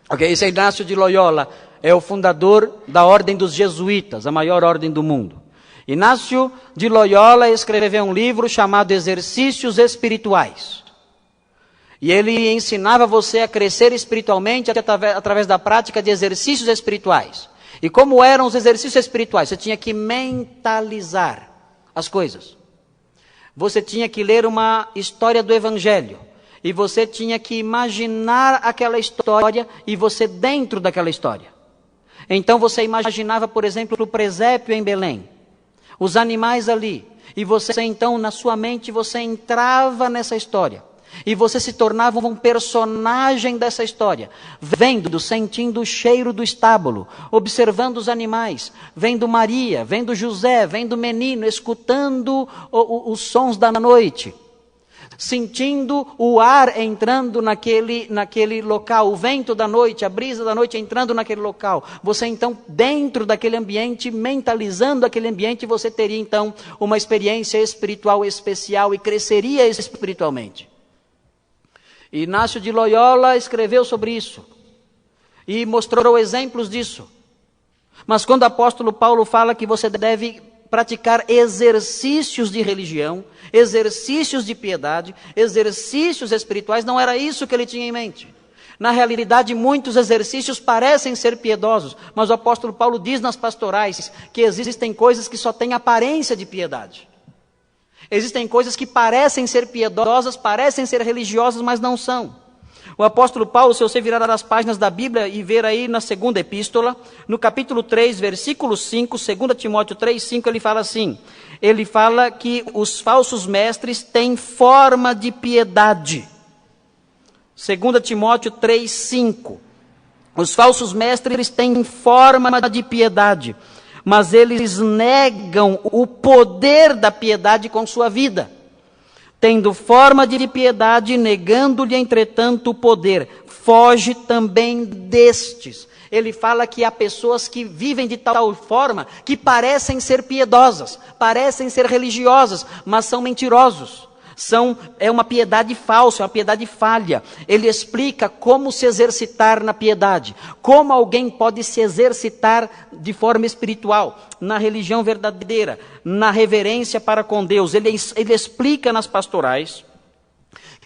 Ok, esse é Inácio de Loyola. É o fundador da Ordem dos Jesuítas, a maior ordem do mundo. Inácio de Loyola escreveu um livro chamado Exercícios Espirituais. E ele ensinava você a crescer espiritualmente através da prática de exercícios espirituais. E como eram os exercícios espirituais? Você tinha que mentalizar as coisas. Você tinha que ler uma história do Evangelho. E você tinha que imaginar aquela história e você dentro daquela história. Então você imaginava, por exemplo, o presépio em Belém. Os animais ali. E você então, na sua mente, você entrava nessa história. E você se tornava um personagem dessa história. Vendo, sentindo o cheiro do estábulo. Observando os animais. Vendo Maria, vendo José, vendo o menino. Escutando os sons da noite. Sentindo o ar entrando naquele local, o vento da noite, a brisa da noite entrando naquele local. Você então, dentro daquele ambiente, mentalizando aquele ambiente, você teria então uma experiência espiritual especial e cresceria espiritualmente. Inácio de Loyola escreveu sobre isso e mostrou exemplos disso. Mas quando o apóstolo Paulo fala que você deve praticar exercícios de religião, exercícios de piedade, exercícios espirituais, não era isso que ele tinha em mente. Na realidade, muitos exercícios parecem ser piedosos, mas o apóstolo Paulo diz nas pastorais que existem coisas que só têm aparência de piedade. Existem coisas que parecem ser piedosas, parecem ser religiosas, mas não são. O apóstolo Paulo, se você virar as páginas da Bíblia e ver aí na segunda epístola, no capítulo 3, versículo 5, 2 Timóteo 3, 5, ele fala assim, ele fala que os falsos mestres têm forma de piedade. 2 Timóteo 3, 5, os falsos mestres têm forma de piedade, mas eles negam o poder da piedade com sua vida. Tendo forma de piedade, negando-lhe, entretanto, o poder. Foge também destes. Ele fala que há pessoas que vivem de tal forma que parecem ser piedosas, parecem ser religiosas, mas são mentirosos. É uma piedade falsa, é uma piedade falha. Ele explica como se exercitar na piedade. Como alguém pode se exercitar de forma espiritual, na religião verdadeira, na reverência para com Deus. Ele explica nas pastorais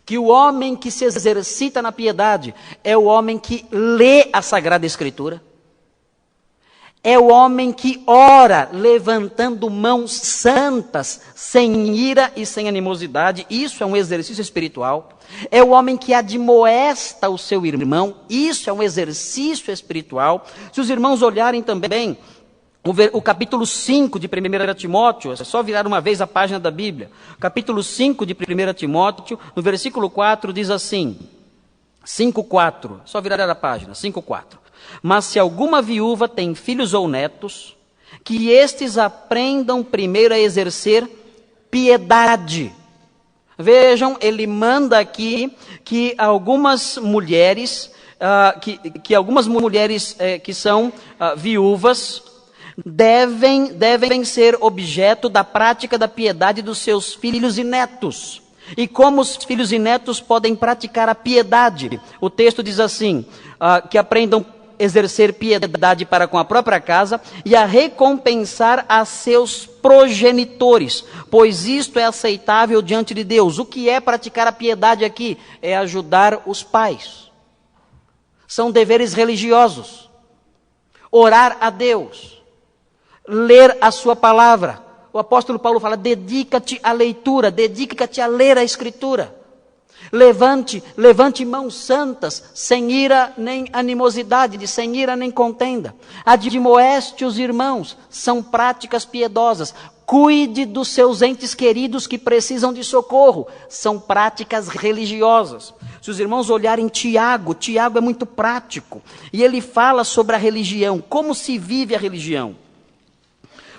que o homem que se exercita na piedade é o homem que lê a Sagrada Escritura, É o homem que ora levantando mãos santas, sem ira e sem animosidade. Isso é um exercício espiritual. É o homem que admoesta o seu irmão. Isso é um exercício espiritual. Se os irmãos olharem também o capítulo 5 de 1 Timóteo, é só virar uma vez a página da Bíblia. Capítulo 5 de 1 Timóteo, no versículo 4 diz assim, 5:4, só virar a página, 5:4. Mas se alguma viúva tem filhos ou netos, que estes aprendam primeiro a exercer piedade. Vejam, ele manda aqui que algumas mulheres, que são viúvas, devem ser objeto da prática da piedade dos seus filhos e netos. E como os filhos e netos podem praticar a piedade? O texto diz assim, que aprendam exercer piedade para com a própria casa e a recompensar a seus progenitores, pois isto é aceitável diante de Deus. O que é praticar a piedade aqui? É ajudar os pais. São deveres religiosos. Orar a Deus. Ler a sua palavra. O apóstolo Paulo fala, dedica-te à leitura, dedica-te a ler a Escritura. Levante mãos santas, sem ira nem animosidade, sem ira nem contenda. Admoeste os irmãos, são práticas piedosas. Cuide dos seus entes queridos que precisam de socorro, são práticas religiosas. Se os irmãos olharem Tiago é muito prático. E ele fala sobre a religião, como se vive a religião.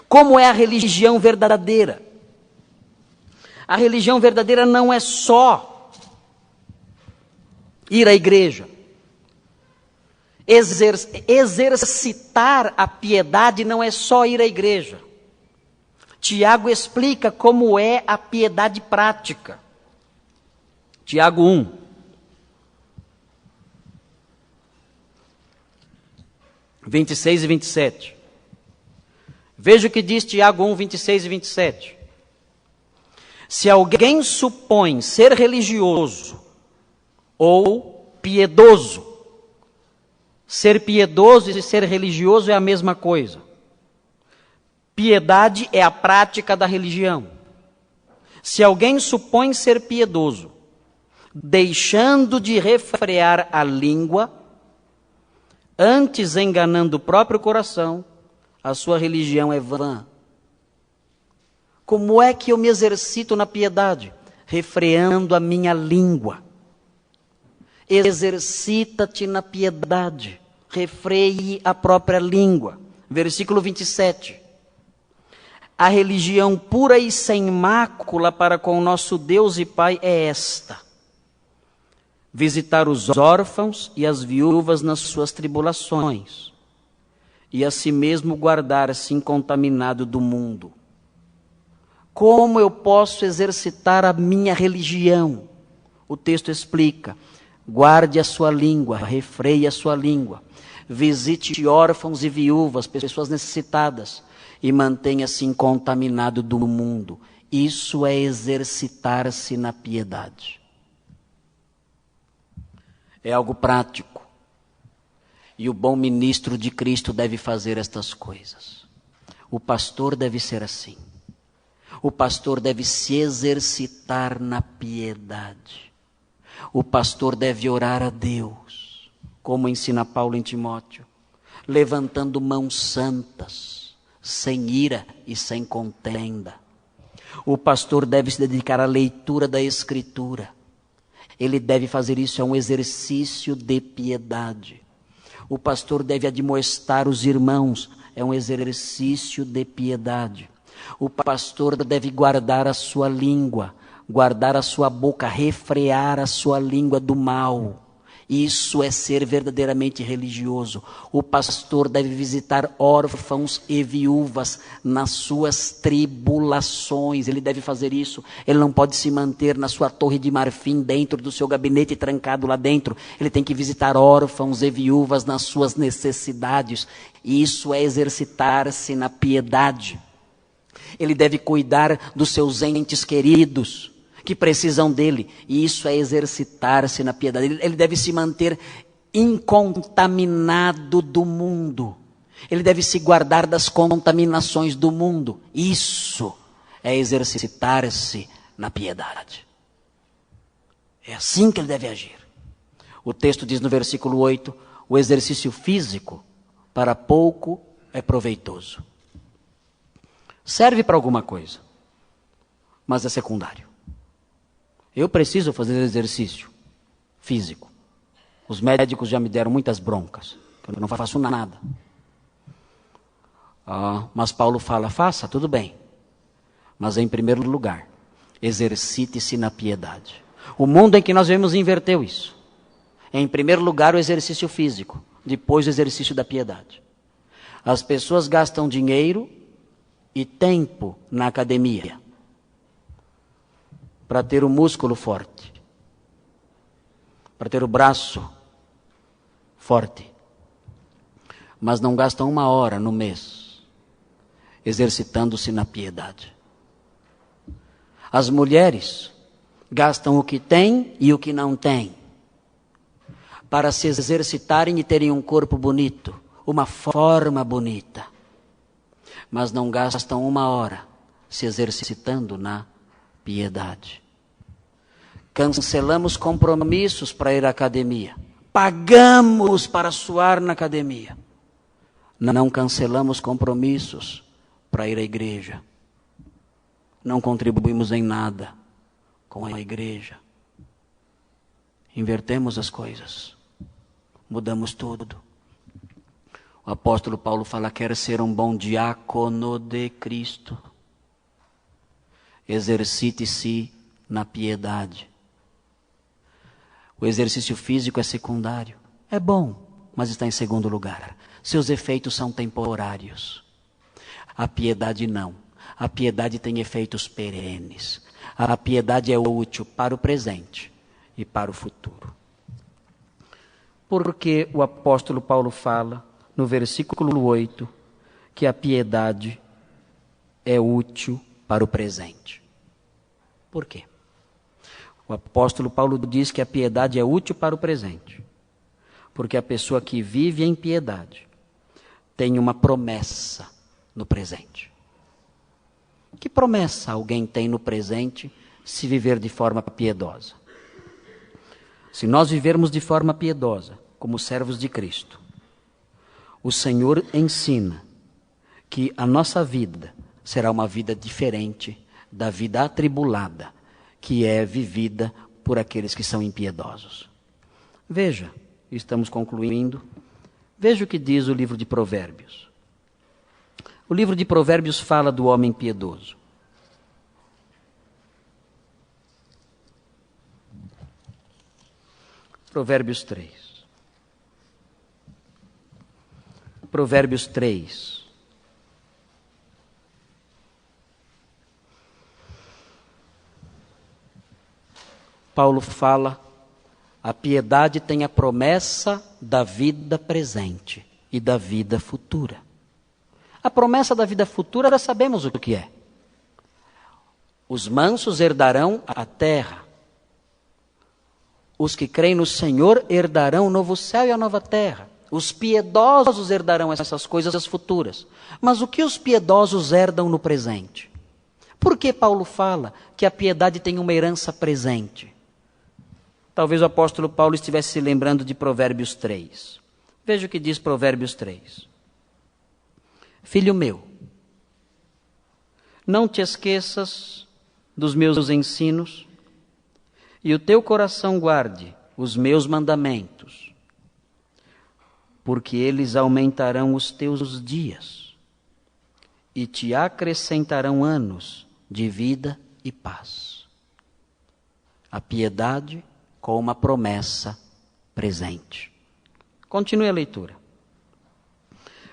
Como é a religião verdadeira? A religião verdadeira não é só ir à igreja. Exercitar a piedade não é só ir à igreja. Tiago explica como é a piedade prática. Tiago 1. – 26 e 27. Veja o que diz Tiago 1, 26 e 27. Se alguém supõe ser religioso ou piedoso, ser piedoso e ser religioso é a mesma coisa. Piedade é a prática da religião. Se alguém supõe ser piedoso, deixando de refrear a língua, antes enganando o próprio coração, a sua religião é vã. Como é que eu me exercito na piedade? Refreando a minha língua. Exercita-te na piedade. Refreie a própria língua. Versículo 27. A religião pura e sem mácula para com o nosso Deus e Pai é esta: visitar os órfãos e as viúvas nas suas tribulações, e a si mesmo guardar-se incontaminado do mundo. Como eu posso exercitar a minha religião? O texto explica: guarde a sua língua, refreie a sua língua, visite órfãos e viúvas, pessoas necessitadas, e mantenha-se incontaminado do mundo. Isso é exercitar-se na piedade. É algo prático. E o bom ministro de Cristo deve fazer estas coisas. O pastor deve ser assim. O pastor deve se exercitar na piedade. O pastor deve orar a Deus, como ensina Paulo em Timóteo, levantando mãos santas, sem ira e sem contenda. O pastor deve se dedicar à leitura da Escritura. Ele deve fazer isso, é um exercício de piedade. O pastor deve admoestar os irmãos, é um exercício de piedade. O pastor deve guardar a sua língua, guardar a sua boca, refrear a sua língua do mal. Isso é ser verdadeiramente religioso. O pastor deve visitar órfãos e viúvas nas suas tribulações. Ele deve fazer isso. Ele não pode se manter na sua torre de marfim, dentro do seu gabinete, trancado lá dentro. Ele tem que visitar órfãos e viúvas nas suas necessidades. Isso é exercitar-se na piedade. Ele deve cuidar dos seus entes queridos que precisam dele, e isso é exercitar-se na piedade. Ele deve se manter incontaminado do mundo. Ele deve se guardar das contaminações do mundo. Isso é exercitar-se na piedade. É assim que ele deve agir. O texto diz no versículo 8, o exercício físico para pouco é proveitoso. Serve para alguma coisa, mas é secundário. Eu preciso fazer exercício físico. Os médicos já me deram muitas broncas, eu não faço nada. Mas Paulo fala, faça, tudo bem. Mas em primeiro lugar, exercite-se na piedade. O mundo em que nós vivemos inverteu isso. Em primeiro lugar, o exercício físico, depois o exercício da piedade. As pessoas gastam dinheiro e tempo na academia para ter o músculo forte, para ter o braço forte, mas não gastam 1 hora no mês exercitando-se na piedade. As mulheres gastam o que têm e o que não têm para se exercitarem e terem um corpo bonito, uma forma bonita, mas não gastam 1 hora se exercitando na piedade. Cancelamos compromissos para ir à academia, pagamos para suar na academia, não cancelamos compromissos para ir à igreja. Não contribuímos em nada com a igreja. Invertemos as coisas. Mudamos tudo. O apóstolo Paulo fala, quer ser um bom diácono de Cristo. Exercite-se na piedade. O exercício físico é secundário. É bom, mas está em segundo lugar. Seus efeitos são temporários. A piedade não. A piedade tem efeitos perenes. A piedade é útil para o presente e para o futuro. Porque o apóstolo Paulo fala, no versículo 8, que a piedade é útil para o presente. Por quê? O apóstolo Paulo diz que a piedade é útil para o presente. Porque a pessoa que vive em piedade tem uma promessa no presente. Que promessa alguém tem no presente se viver de forma piedosa? Se nós vivermos de forma piedosa, como servos de Cristo, o Senhor ensina que a nossa vida será uma vida diferente da vida atribulada, que é vivida por aqueles que são impiedosos. Veja, estamos concluindo, veja o que diz o livro de Provérbios. O livro de Provérbios fala do homem piedoso. Provérbios 3. Provérbios 3. Paulo fala, a piedade tem a promessa da vida presente e da vida futura. A promessa da vida futura, nós sabemos o que é. Os mansos herdarão a terra. Os que creem no Senhor herdarão o novo céu e a nova terra. Os piedosos herdarão essas coisas futuras. Mas o que os piedosos herdam no presente? Por que Paulo fala que a piedade tem uma herança presente? Talvez o apóstolo Paulo estivesse se lembrando de Provérbios 3. Veja o que diz Provérbios 3. Filho meu, não te esqueças dos meus ensinos, e o teu coração guarde os meus mandamentos, porque eles aumentarão os teus dias e te acrescentarão anos de vida e paz. A piedade com uma promessa presente. Continue a leitura.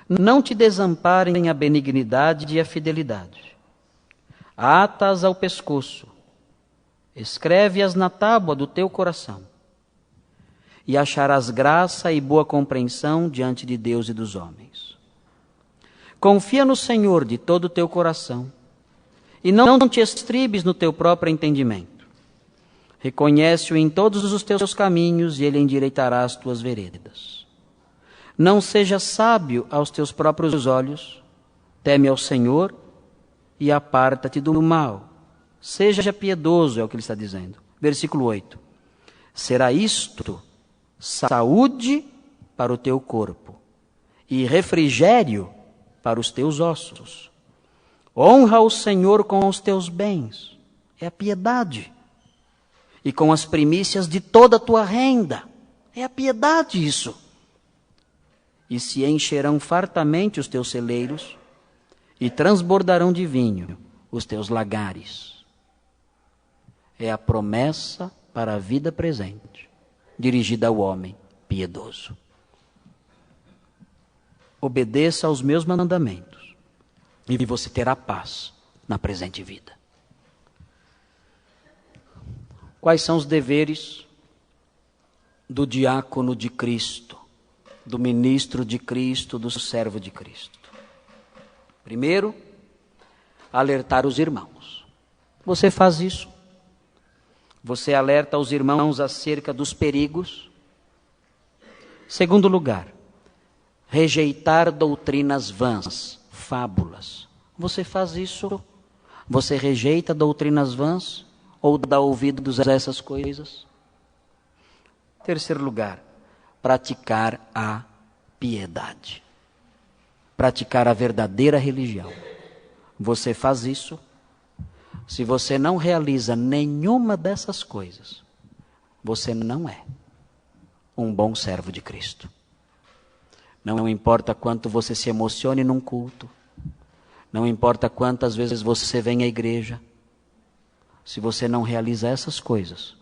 Não te desamparem a benignidade e a fidelidade. Ata-as ao pescoço, escreve-as na tábua do teu coração, e acharás graça e boa compreensão diante de Deus e dos homens. Confia no Senhor de todo o teu coração, e não te estribes no teu próprio entendimento. Reconhece-o em todos os teus caminhos, e ele endireitará as tuas veredas. Não seja sábio aos teus próprios olhos, teme ao Senhor e aparta-te do mal. Seja piedoso, é o que ele está dizendo. Versículo 8. Será isto saúde para o teu corpo e refrigério para os teus ossos. Honra o Senhor com os teus bens, é a piedade, e com as primícias de toda a tua renda, é a piedade isso. E se encherão fartamente os teus celeiros, e transbordarão de vinho os teus lagares. É a promessa para a vida presente, dirigida ao homem piedoso. Obedeça aos meus mandamentos, e você terá paz na presente vida. Quais são os deveres do diácono de Cristo, do ministro de Cristo, do servo de Cristo? Primeiro, alertar os irmãos. Você faz isso? Você alerta os irmãos acerca dos perigos? Segundo lugar, rejeitar doutrinas vãs, fábulas. Você faz isso? Você rejeita doutrinas vãs ou dá ouvidos a essas coisas? Terceiro lugar, praticar a piedade. Praticar a verdadeira religião. Você faz isso? Se você não realiza nenhuma dessas coisas, você não é um bom servo de Cristo. Não importa quanto você se emocione num culto, não importa quantas vezes você vem à igreja, se você não realiza essas coisas,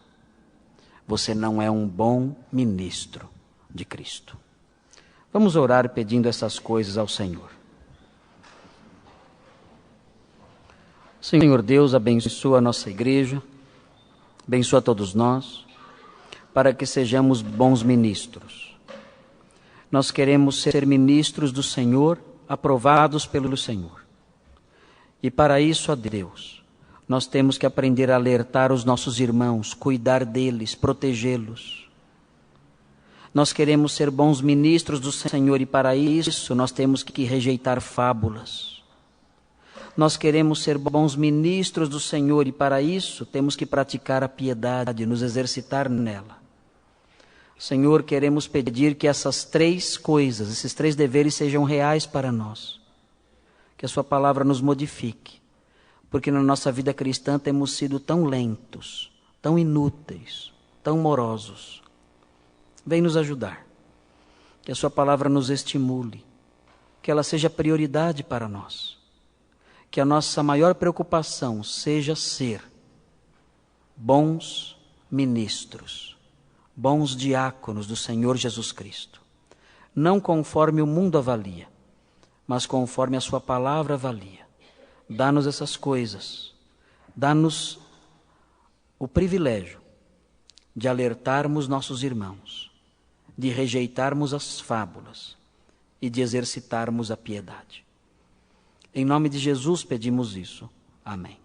você não é um bom ministro de Cristo. Vamos orar pedindo essas coisas ao Senhor. Senhor Deus, abençoa a nossa igreja, abençoa todos nós, para que sejamos bons ministros. Nós queremos ser ministros do Senhor, aprovados pelo Senhor. E para isso, ó Deus, nós temos que aprender a alertar os nossos irmãos, cuidar deles, protegê-los. Nós queremos ser bons ministros do Senhor e para isso nós temos que rejeitar fábulas. Nós queremos ser bons ministros do Senhor e para isso temos que praticar a piedade, nos exercitar nela. Senhor, queremos pedir que essas três coisas, esses três deveres sejam reais para nós. Que a sua palavra nos modifique, porque na nossa vida cristã temos sido tão lentos, tão inúteis, tão morosos. Vem nos ajudar, que a sua palavra nos estimule, que ela seja prioridade para nós. Que a nossa maior preocupação seja ser bons ministros, bons diáconos do Senhor Jesus Cristo. Não conforme o mundo avalia, mas conforme a sua palavra avalia. Dá-nos essas coisas, dá-nos o privilégio de alertarmos nossos irmãos, de rejeitarmos as fábulas e de exercitarmos a piedade. Em nome de Jesus pedimos isso. Amém.